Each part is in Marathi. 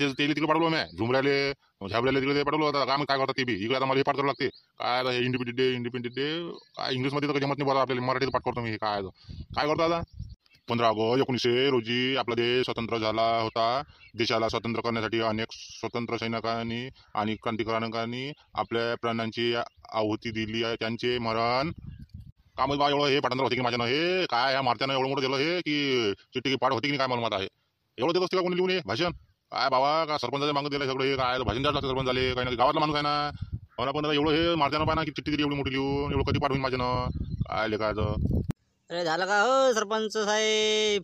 ते तिकडे पाठवलं मी झुमऱ्याले झाबऱ्याले तिकडे पाठवलं होतं काम काय करतात ते बी इकडे आता मला हे पाठ करावं लागते काय आता इंडिपेंडंट डे काय इंग्लिशमध्ये तर जमत नाही बरं आपल्याला मराठीत पाठ करतो मी हे काय काय करतो आता 15 ऑगस्ट 1900 रोजी आपला देश स्वतंत्र झाला होता. देशाला स्वतंत्र करण्यासाठी अनेक स्वतंत्र सैनिकांनी आणि क्रांतिकारकांनी आपल्या प्राणांची आहुती दिली आहे. त्यांचे मरण काम बा एवढं हे पाठांतर होते की माझ्यानं हे काय ह्या मारत्यानं एवढं मोठं दिलं हे की चिठ्ठी की पाठ होते की काय मला माहित आहे एवढं देत असते का कोणी लिहून ये भाषण काय बाबा का सरपंचाच्या मागं दिलं सगळं हे काय भाषण द्यावं लागतं सरपंच झाले काही ना गावातला माणूस आहे ना मला पण एवढं हे मारत्यानं पाहिजे की चिठ्ठी दिली एवढी मोठी लिहून एवढं कधी पाठवून माझ्यानं काय लेखायचं. अरे झालं का हो सरपंच साहेब,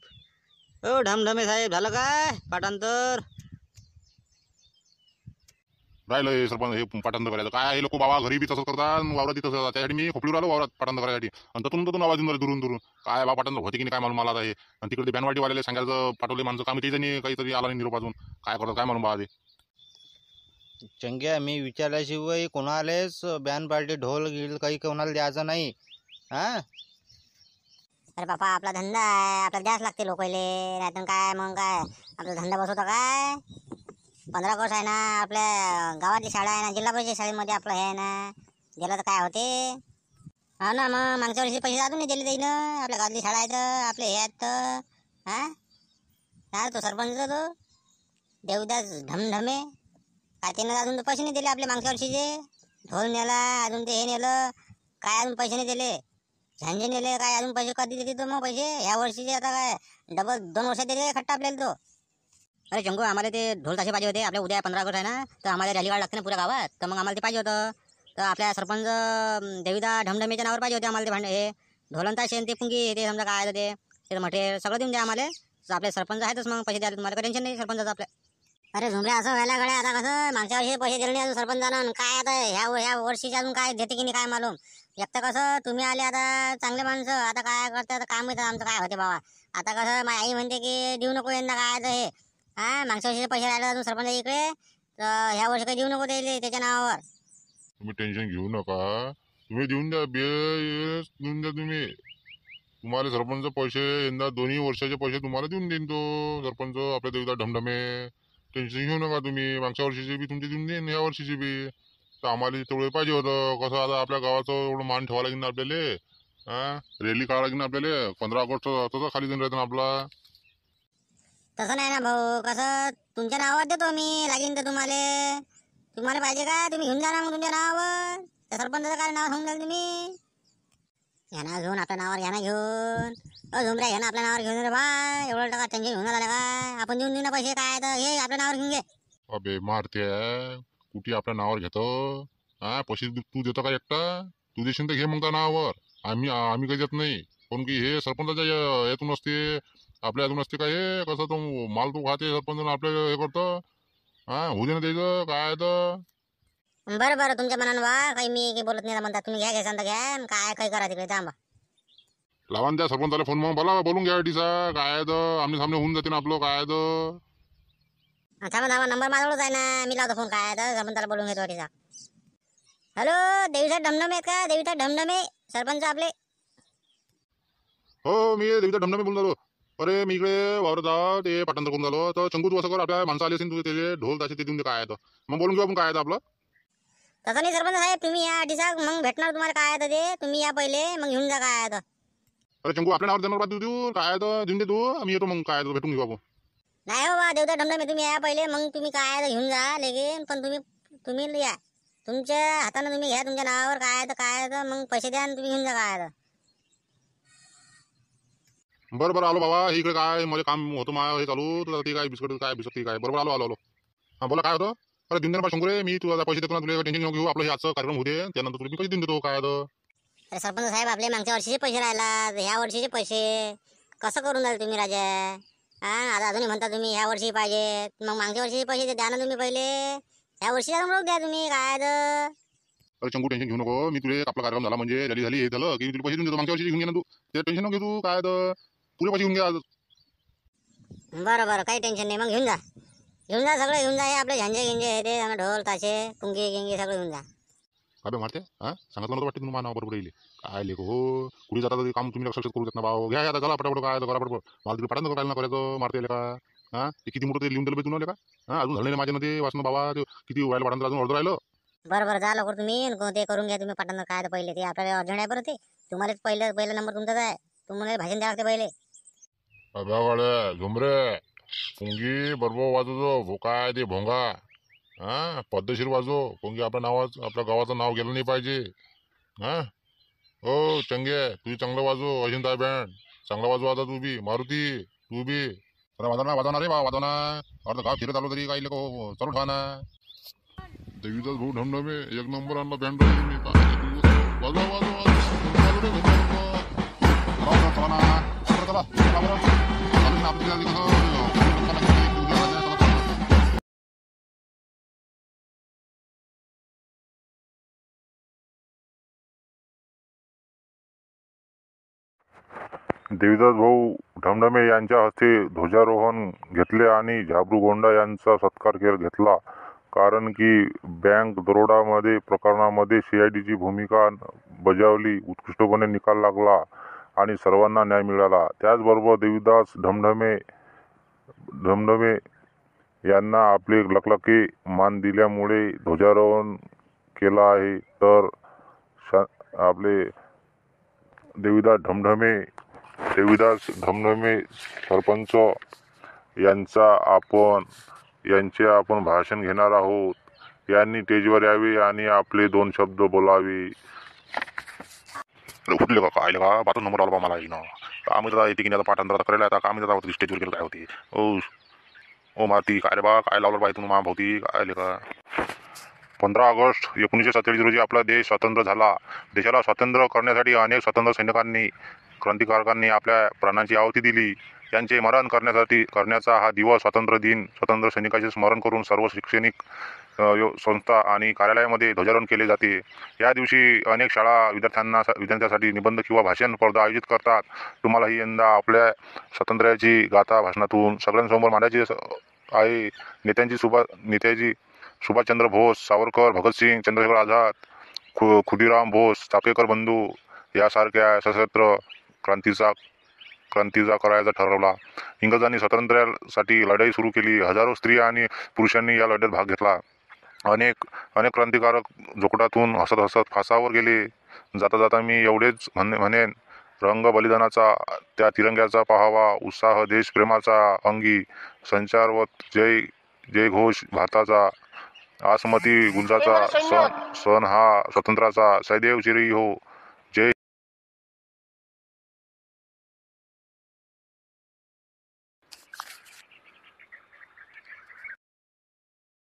हो ढमढमे साहेब, झालं काय पाठांतर? राहिलं हे सरपंच हे पाठांतर करायचं काय हे लोक बाबा घरी बी तसंच करतात वावरात तसं करतात त्यासाठी मी खोपलीवर आलो वावरात पाठांतर करायसाठी आणि ततून आवाज येऊन दुरून दुरून काय बाबा पाठांतर होते की नाही काय मालूम मला आता हे आणि तिकडे बॅनवाटी वाल्याला सांगायचं पाठवले माणसं काम त्याच्यानी काहीतरी आला नाही निरोप अजून काय करतात काय मालूम बाबा ते चंग्या मी विचारल्याशिवाय कोणालाच बॅन पार्टी ढोल गिल काही कोणाला द्यायचं नाही. हा अरे बापा आपला धंदा आहे आपल्याला द्यास लागते लोकांले नाहीतर काय मग काय आपला धंदा बसवतो काय. 15 ऑगस्ट आहे ना आपल्या गावातली शाळा आहे ना जिल्हा परिषद शाळेमध्ये आपलं हे आहे ना गेलं तर काय होते. हा ना मग मागच्या वर्षी पैसे अजून नाही दिले जाईन आपल्या गावातली शाळा आहे तर आपले हे आहेत तर हा तो सरपंच तो देवदास ढमढमे काय त्यानं अजून तर पैसे नाही दिले आपल्या मागच्या वर्षीचे ढोल नेला अजून ते हे नेलं काय अजून पैसे नाही दिले झांजे नेले काय अजून पैसे कधी देते तो मग पैसे ह्या वर्षीचे आता काय डबल 2 वर्षात देते खट्टा आपल्याला तो. अरे चंगू आम्हाला ते ढोल ताशे पाहिजे होते आपल्या उद्या 15 ऑगस्ट आहे ना तर आम्हाला रॅली काढ लागते ना पुऱ्या गावात तर मग आम्हाला ते पाहिजे होतं तर आपल्या सरपंच देवीदा ढमढमेच्या नावावर पाहिजे होते आम्हाला ते भांडे हे ढोलन ताशे ते पुंगी ते समजा काय ते मटेरियल सगळं देऊन द्या आम्हाला आपले सरपंच आहेतच मग पैसे द्यायला तुम्हाला काही टेन्शन नाही सरपंचाचं आपल्या. अरे झुमऱ्या असं व्हायला गड्या आता कसं मागच्या वर्षी पैसे दिले नाही अजून सरपंचानं काय आता ह्या वर्षीचे अजून काय देते की नाही काय मालूम. एक तर कसं तुम्ही आले आता चांगले माणसं आता काय करते आता काम येतं आमचं काय होते बाबा आता कसं माझी आई म्हणते की देऊ नको यंदा काय तर हे मागच्या वर्षीचे पैसे राहिले अजून सरपंच इकडे तर ह्या वर्षी काही देऊ नको द्यायले त्याच्या नावावर. तुम्ही टेन्शन घेऊ नका तुम्ही देऊन द्या देऊन द्या तुम्हाला सरपंच पैसे यंदा 2 वर्षाचे पैसे तुम्हाला देऊन देईन तो सरपंच आपल्या देवीदा ढमढमे टेन्शन घेऊ नका तुम्ही मागच्या वर्षीचे बी तुमचे देऊन देईन ह्या वर्षीचे बी तर आम्हाला तेवढं पाहिजे होतं कसं आता आपल्या गावाचं एवढं मान ठेवावं लागेल ना आपल्याला रॅली काढावं लागेल ना आपल्याला 15 ऑगस्ट तसं खाली जाऊन राहतं ना आपला. तसं नाही ना भाऊ कसं तुमच्या नावावर देतो मी लागेन तर तुम्हाला पाहिजे का तुम्ही घेऊन जा ना मग तुमच्या नावावर त्या सरपंचाचं काय नाव सांगून द्याल तुम्ही ह्या नाव घेऊन आपल्या नावावर घ्या ना घेऊन झुमऱ्या घ्या ना आपल्या नावावर घेऊन रे बा एवढं टाका टेन्शन घेऊन आला काय आपण देऊन देऊ ना पैसे काय तर हे आपल्या नावावर घेऊन घे. अबे मारते कुठे आपल्या नावावर घेतो पैसे तू देतो का एकटा तू देशील तर घे मग त्या नावावर आम्ही काही देत नाही पण की हे सरपंचाच्या यातून असते आपल्या यातून असते काय हे कसं तो माल तू खाते सरपंच आपल्या हे करतो होऊ दे ना द्यायचं काय तर. बरं तुमच्या मनानं बा काही मी काही बोलत नाही म्हणता तुम्ही घ्या सांगता घ्या काय काही करा तिकडे थांबा लावा ना त्या सरपंचाला फोन मग बोला बोलून घ्या टीचा काय तर आमने सामने होऊन जाते ना आपलं काय तर. थांबा नंबर माझ्यावरच आहे ना मी लावतो फोन काय तर सरपंचाला बोलून घेतो तिचा. हॅलो देवीचा ढमढमे आहेत का देवीचा ढमढमे सरपंच आपले. हो मी देवीचा ढमढमे बोलून झालो. अरे मी इकडे वावरत जा ते पाठांतर करून झालो तर चंगू तू असं कर आपल्या माणसं आली असेल तुझे ते ढोल ताशे ते देऊन दे काय तर मग बोलून घेऊ आपण काय आपलं. तसं नाही सरपंच साहेब तुम्ही या अटीचा मग भेटणार तुम्हाला काय तर ते तुम्ही या पहिले मग घेऊन जा काय तर. अरे चंगू आपल्या नावावर देणार देऊ काय तर देऊन दे तू आम्ही येतो मग काय तर भेटून घेऊ आपण. नाही हो बा देवता ढमढमे तुम्ही या पहिले मग तुम्ही काय तर घेऊन जा लेकिन पण तुम्ही या तुमच्या हाताने तुम्ही घ्या तुमच्या नावावर काय तर मग पैसे द्या आणि तुम्ही घेऊन जा काय तर. बरं आलो बाबा इकडे काय मला काम होतं मा हे चालू तर ते काय बिस्कट काय बरोबर आलो हां बोला काय होतं. अरे देऊन दे ना शंकरे मी तुला पैसे देतो ना तुला टेन्शन घेऊ आपलं हे आजचं कार्यक्रम होते त्यानंतर तुला मी पैसे देऊन देतो काय तर. अरे सरपंच साहेब आपले मागच्या वर्षीचे पैसे राहिला ह्या वर्षीचे पैसे कसं करून द्याल तुम्ही राजा आता अजूनही म्हणता तुम्ही ह्या वर्षी पाहिजे मग मागच्या वर्षीचे पैसे द्या ना तुम्ही पहिले ह्या वर्षी रोख द्या तुम्ही काय तर. अरे चंगू टेन्शन घेऊ नको मी तुला आपला कार्यक्रम झाला म्हणजे रॅली झाली हे झालं की तुला पैसे देऊन देतो मागच्या वर्षी घेऊन घे ना तू ते टेन्शन नको घेऊ काय तर तुला पैसे घेऊन घ्या. बरं काही टेन्शन नाही मग घेऊन जा सगळं घेऊन जा हे आपले झंझे गिंजे हे ते ढोल ताशे पुंगी गिंगी सगळं घेऊन जा. काय मारते सांगितलं नव्हतं वाटते तुम्ही नाव बरोबर येईल काय लेख हो कुठे जाता काम तुम्ही लक्षात करू देत ना भाऊ घ्या आता चला पटापट काय करा पटपट मला तिकडे पाठवून काय ना करायचं मारते का हा ते किती मोठं ते लिहून दिलं तुम्हाला का? हा अजून झालं नाही माझ्या मध्ये वाचणं बाबा ते किती व्हायला वाढणार अजून अर्ध राहिलं. बरं बरं जा लवकर तुम्ही ते करून घ्या तुम्ही पटांना काय पहिले ते आपल्याला अर्जंट आहे बरं ते तुम्हालाच पहिला नंबर तुमचाच आहे तुम्हाला भाषण द्यावं लागते पहिले. अबे झुमरे पुंगी बरोबर वाजवतो काय ते भोंगा. हा पद्धतशीर वाजव पुंगी. आपल्या आपल्या गावाचं नाव गेलं नाही पाहिजे. हा हो चंगे तुझी चांगलं वाजव अजिंठा बँड चांगला वाजव. आता तू बी मारुती तू बी वाजवणार रे बा वाजवणार. अर्ध गाव फिरत आलो तरी काही लोक चालू ठेवा ना. देवीदास भाऊ ढमढमे एक नंबर आणला बँड वाजवा वाजवा देवीदास भाऊ ढमढमे यांच्या हस्ते ध्वजारोहण घेतले आणि झाबरू यांचा सत्कार घेतला. कारण की बँक दरोडामध्ये प्रकरणामध्ये CIDची भूमिका बजावली. उत्कृष्टपणे निकाल लागला आणि सर्वांना न्याय मिळाला. त्याचबरोबर देवीदास ढमढमे यांना आपले लखलखे मान दिल्यामुळे ध्वजारोहण केला आहे. तर आपले देवीदास ढमढमे सरपंच यांचे आपण भाषण घेणार आहोत. यांनी स्टेजवर यावे आणि आपले 2 शब्द बोलावे. उठले का काय का 5 नंबर आला मला येणं आम्ही तर येते की नाही पाठांतर करायला आता आम्ही तर स्टेजवर गेलो काय होती. ओ मारती काय रे बा काय लावलं पाहिजे तुम्ही भोवती काय का. 15 ऑगस्ट 1947 रोजी आपला देश स्वतंत्र झाला. देशाला स्वतंत्र करण्यासाठी अनेक स्वतंत्र सैनिकांनी क्रांतिकारकांनी आपल्या प्राणांची आहुती दिली. यांचे स्मरण करण्याचा हा दिवस स्वातंत्र्य दिन. स्वतंत्र सैनिकांचे स्मरण करून सर्व शैक्षणिक संस्था आणि कार्यालयामध्ये ध्वजारोहण केले जाते. या दिवशी अनेक शाळा विद्यार्थ्यांसाठी निबंध किंवा भाषण स्पर्धा आयोजित करतात. तुम्हालाही यंदा आपल्या स्वातंत्र्याची गाथा भाषणातून सगळ्यांसमोर मांडायची आहे. नेत्याजी सुभाषचंद्र बोस, सावरकर, भगतसिंग, चंद्रशेखर आझाद, खुदीराम बोस, चापेकर बंधू यासारख्या सशस्त्र क्रांतीचा करायचा ठरवला. इंग्रजांनी स्वातंत्र्यासाठी लढाई सुरू केली. हजारो स्त्रिया आणि पुरुषांनी या लढ्यात भाग घेतला. अनेक क्ररांतिकारक जोखडातून हसत हसत फासावर गेले. जाता जाता मी एवढेच म्हणेन रंग बलिदानाचा त्या तिरंग्याचा पाहावा उत्साह देशप्रेमाचा अंगी संचारवत जय घोष भारताचा आसमती गुंजाचा सण हा स्वातंत्र्याचा सदैव चिरई हो.